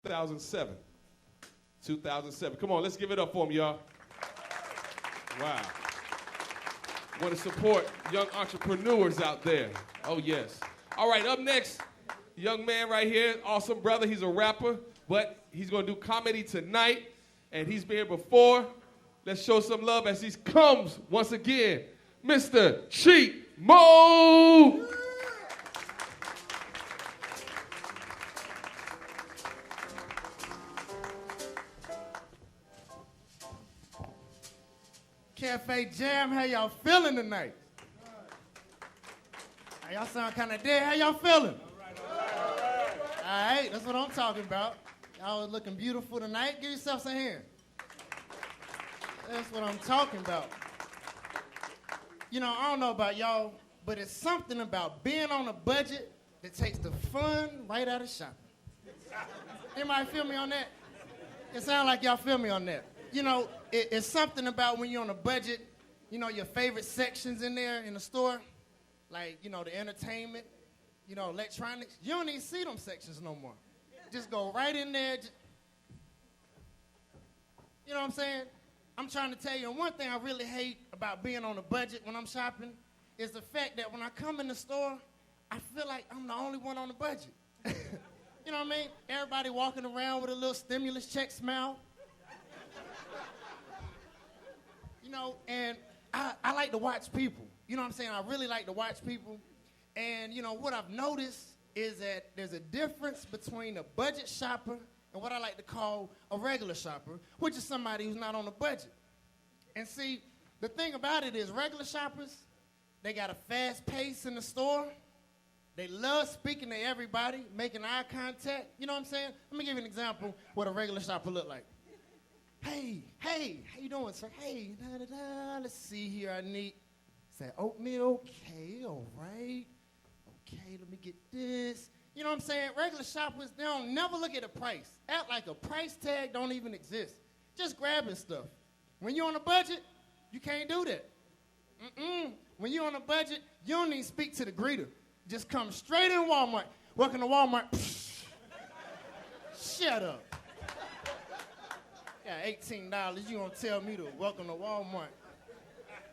2007. 2007. Come on, let's give it up for him, y'all. Wow. Want to support young entrepreneurs out there. Oh, yes. All right, up next, young man right here, awesome brother. He's a rapper, but he's going to do comedy tonight, and he's been here before. Let's show some love as he comes once again. Mr. Cheat Mo! Cafe Jam, how y'all feeling tonight? Y'all sound kind of dead. How y'all feeling? All right, that's what I'm talking about. Y'all looking beautiful tonight. Give yourself some hand. That's what I'm talking about. You know, I don't know about y'all, but it's something about being on a budget that takes the fun right out of shopping. Anybody feel me on that? It sounds like y'all feel me on that. You know, it's something about when you're on a budget, you know, your favorite sections in there in the store, like, you know, the entertainment, you know, electronics. You don't even see them sections no more. Just go right in there. You know what I'm saying? I'm trying to tell you, and one thing I really hate about being on a budget when I'm shopping is the fact that when I come in the store, I feel like I'm the only one on the budget. You know what I mean? Everybody walking around with a little stimulus check smile. You know, and I like to watch people. You know what I'm saying? I really like to watch people. And, you know, what I've noticed is that there's a difference between a budget shopper and what I like to call a regular shopper, which is somebody who's not on a budget. And see, the thing about it is regular shoppers, they got a fast pace in the store. They love speaking to everybody, making eye contact. You know what I'm saying? Let me give you an example what a regular shopper look like. Hey, how you doing, sir? Hey, let's see here, I need, say oatmeal, okay, all right. Okay, let me get this. You know what I'm saying? Regular shoppers, they don't never look at the price. Act like a price tag don't even exist. Just grabbing stuff. When you're on a budget, you can't do that. When you're on a budget, you don't even speak to the greeter. Just come straight in Walmart. Welcome to Walmart. Shut up. Got $18, you gonna tell me to welcome to Walmart.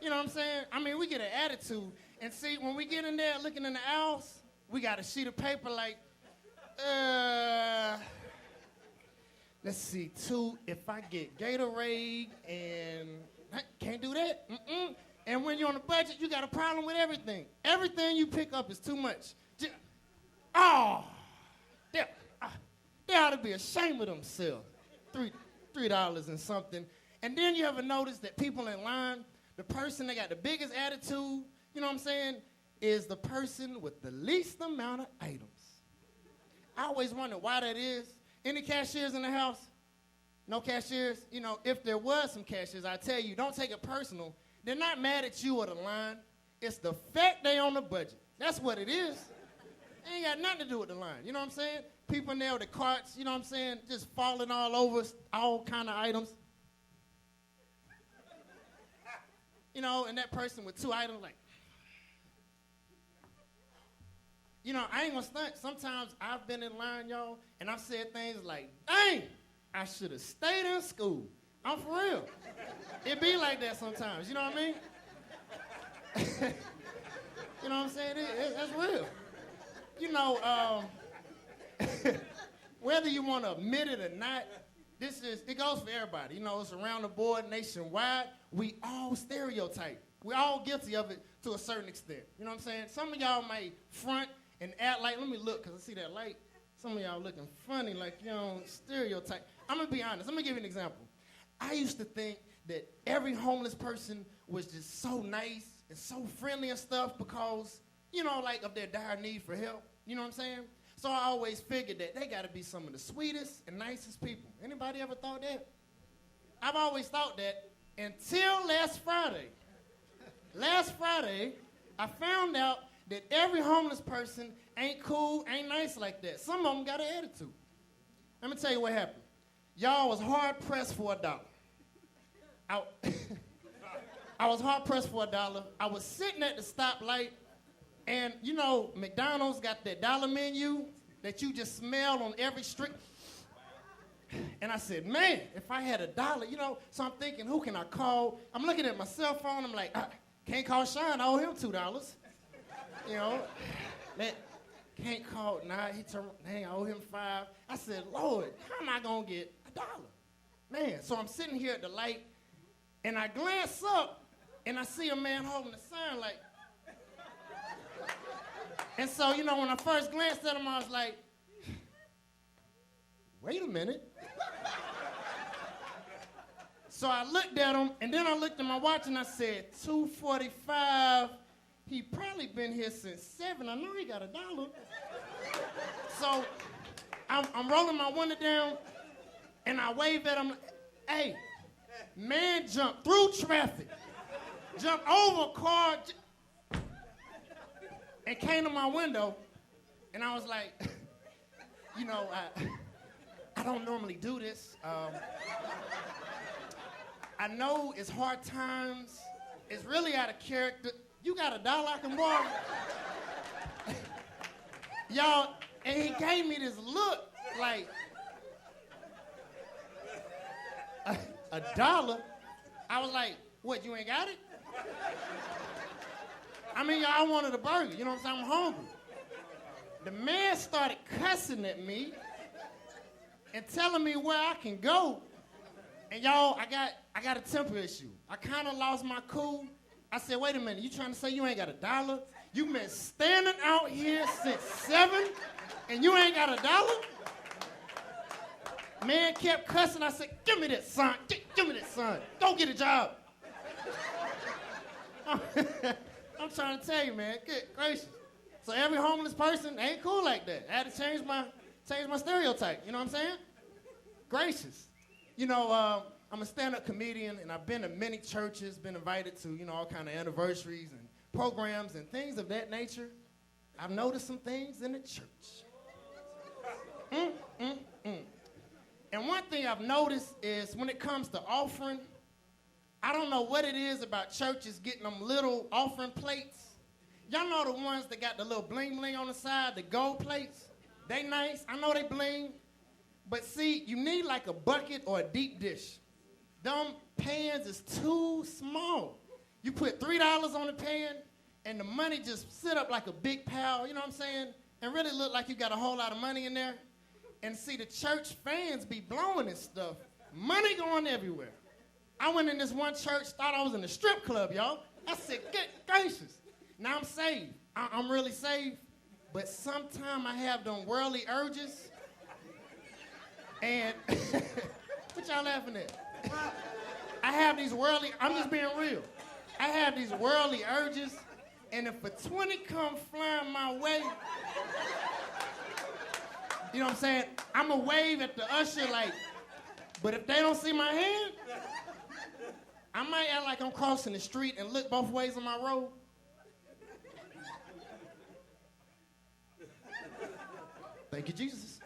You know what I'm saying? I mean, we get an attitude. And see, when we get in there looking in the aisles, we got a sheet of paper like, let's see, if I get Gatorade and, can't do that, And when you're on a budget, you got a problem with everything. Everything you pick up is too much. They ought to be ashamed of themselves. $3 and something. And then you ever notice that people in line, the person that got the biggest attitude, you know what I'm saying, is the person with the least amount of items. I always wonder why that is. Any cashiers in the house? No cashiers? You know, if there was some cashiers, I tell you, don't take it personal. They're not mad at you or the line. It's the fact they on the budget. That's what it is. It ain't got nothing to do with the line. You know what I'm saying? People in there with the carts, you know what I'm saying, just falling all over, all kind of items. You know, and that person with 2 items like, you know, I ain't gonna stunt. Sometimes I've been in line, y'all, and I've said things like, dang, I should have stayed in school. I'm for real. It be like that sometimes, you know what I mean? You know what I'm saying? That's real. You know, whether you want to admit it or not, it goes for everybody. You know, it's around the board, nationwide. We all stereotype. We're all guilty of it to a certain extent. You know what I'm saying? Some of y'all may front and act like, let me look, because I see that light. Some of y'all looking funny, like, you know, stereotype. I'm going to be honest. Let me give you an example. I used to think that every homeless person was just so nice and so friendly and stuff because, you know, like of their dire need for help. You know what I'm saying? So I always figured that they got to be some of the sweetest and nicest people. Anybody ever thought that? I've always thought that until last Friday. Last Friday, I found out that every homeless person ain't cool, ain't nice like that. Some of them got an attitude. Let me tell you what happened. Y'all was hard-pressed for $1. I was hard-pressed for $1. I was sitting at the stoplight, and, you know, McDonald's got that dollar menu that you just smell on every street. And I said, man, if I had $1, you know, so I'm thinking, who can I call? I'm looking at my cell phone. I'm like, can't call Sean. I owe him $2. You know, can't call. Nah, he told me, dang, I owe him $5. I said, Lord, how am I going to get $1? Man, so I'm sitting here at the light, and I glance up, and I see a man holding a sign like, and so, you know, when I first glanced at him, I was like, wait a minute. So I looked at him, and then I looked at my watch, and I said, 2:45. He probably been here since 7. I know he got $1. So I'm rolling my window down, and I wave at him. Hey, man jumped through traffic, jumped over a car, and came to my window, and I was like, you know, I don't normally do this. I know it's hard times. It's really out of character. You got $1 I can borrow? Y'all, and he gave me this look like, $1? I was like, what, you ain't got it? I mean, I wanted a burger, you know what I'm saying? I'm hungry. The man started cussing at me and telling me where I can go. And y'all, I got a temper issue. I kind of lost my cool. I said, wait a minute, you trying to say you ain't got $1? You been standing out here since 7 and you ain't got $1? Man kept cussing. I said, give me that, son. Give me that, son. Go get a job. I'm trying to tell you, man. Good gracious. So every homeless person ain't cool like that. I had to change my stereotype. You know what I'm saying? Gracious. You know, I'm a stand-up comedian, and I've been to many churches, been invited to, you know, all kind of anniversaries and programs and things of that nature. I've noticed some things in the church. And one thing I've noticed is when it comes to offering, I don't know what it is about churches getting them little offering plates. Y'all know the ones that got the little bling bling on the side, the gold plates? They nice. I know they bling. But see, you need like a bucket or a deep dish. Them pans is too small. You put $3 on the pan, and the money just sit up like a big pile, you know what I'm saying? And really look like you got a whole lot of money in there. And see, the church fans be blowing this stuff. Money going everywhere. I went in this one church, thought I was in a strip club, y'all. I said, good gracious. Now I'm saved. I'm really saved. But sometimes I have them worldly urges. And what y'all laughing at? I have these worldly, I'm just being real. I have these worldly urges, and if a 20 come flying my way, you know what I'm saying? I'm going to wave at the usher like, but if they don't see my hand, I might act like I'm crossing the street and look both ways on my road. Thank you, Jesus.